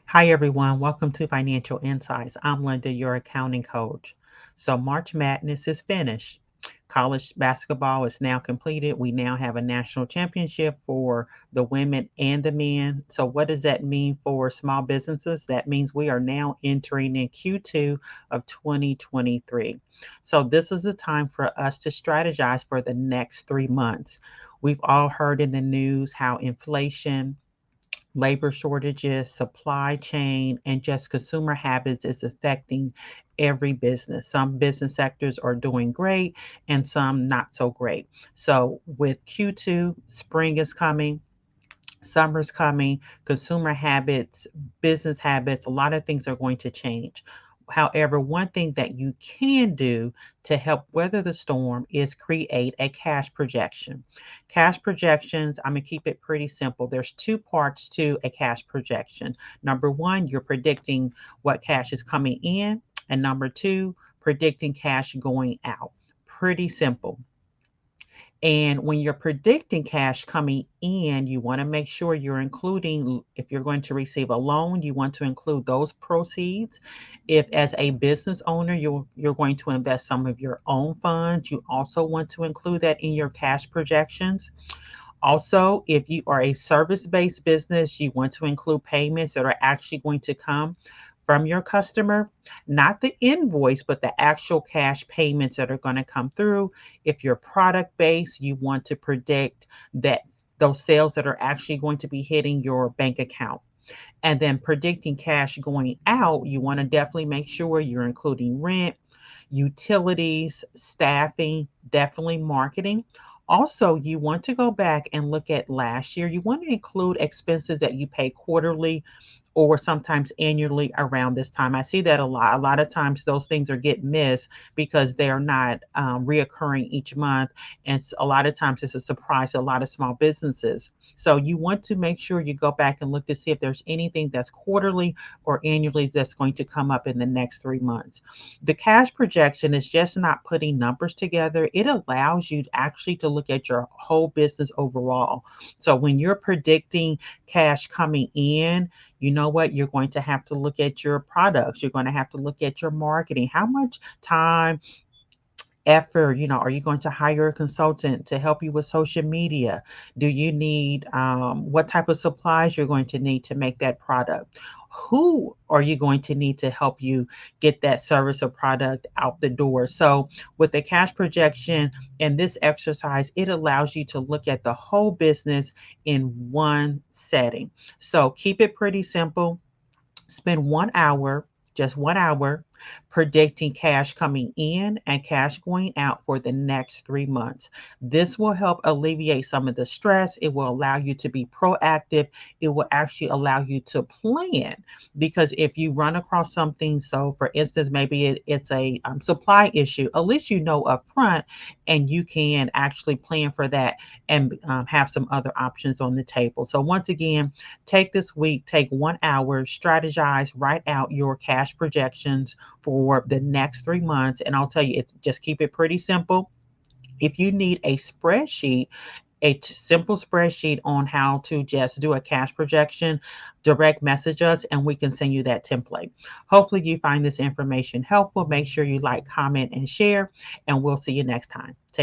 Hi, everyone. Welcome to Financial Insights. I'm Linda, your accounting coach. So, March Madness is finished. College basketball is now completed. We now have a national championship for the women and the men. So, what does that mean for small businesses? That means we are now entering in Q2 of 2023. So, this is the time for us to strategize for the next 3 months. We've all heard in the news how inflation, labor shortages, supply chain, and just consumer habits is affecting every business. Some business sectors are doing great and some not so great. So, with Q2, spring is coming. Summer's coming, consumer habits, business habits, a lot of things are going to change. However, one thing that you can do to help weather the storm is create a cash projection. Cash projections, I'm going to keep it pretty simple. There's two parts to a cash projection. Number one, you're predicting what cash is coming in, and number two, predicting cash going out. Pretty simple. And when you're predicting cash coming in, you want to make sure you're including, if you're going to receive a loan, you want to include those proceeds. If as a business owner, you're going to invest some of your own funds, you also want to include that in your cash projections. Also, if you are a service based business, you want to include payments that are actually going to come from your customer, not the invoice, but the actual cash payments that are going to come through. If you're product based, you want to predict that those sales that are actually going to be hitting your bank account. And then predicting cash going out, you want to definitely make sure you're including rent, utilities, staffing, definitely marketing. Also, you want to go back and look at last year. You want to include expenses that you pay quarterly or sometimes annually around this time. I see that a lot. A lot of times those things are get missed because they are not reoccurring each month. And a lot of times it's a surprise to a lot of small businesses. So you want to make sure you go back and look to see if there's anything that's quarterly or annually that's going to come up in the next 3 months. The cash projection is just not putting numbers together. It allows you actually to look at your whole business overall. So when you're predicting cash coming in, you know what? You're going to have to look at your products. You're going to have to look at your marketing. How much time, effort, are you going to hire a consultant to help you with social media? Do you need what type of supplies you're going to need to make that product? Who are you going to need to help you get that service or product out the door? So with the cash projection and this exercise, it allows you to look at the whole business in one setting. So keep it pretty simple. Spend 1 hour, just 1 hour, predicting cash coming in and cash going out for the next 3 months. This will help alleviate some of the stress. It will allow you to be proactive. It will actually allow you to plan because if you run across something, so for instance, maybe it's a supply issue, at least you know up front and you can actually plan for that and have some other options on the table. So, once again, take this week, take 1 hour, strategize, write out your cash projections for the next 3 months. And I'll tell you, just keep it pretty simple. If you need a spreadsheet, simple spreadsheet on how to just do a cash projection, direct message us and we can send you that template. Hopefully, you find this information helpful. Make sure you like, comment, and share, and we'll see you next time. Take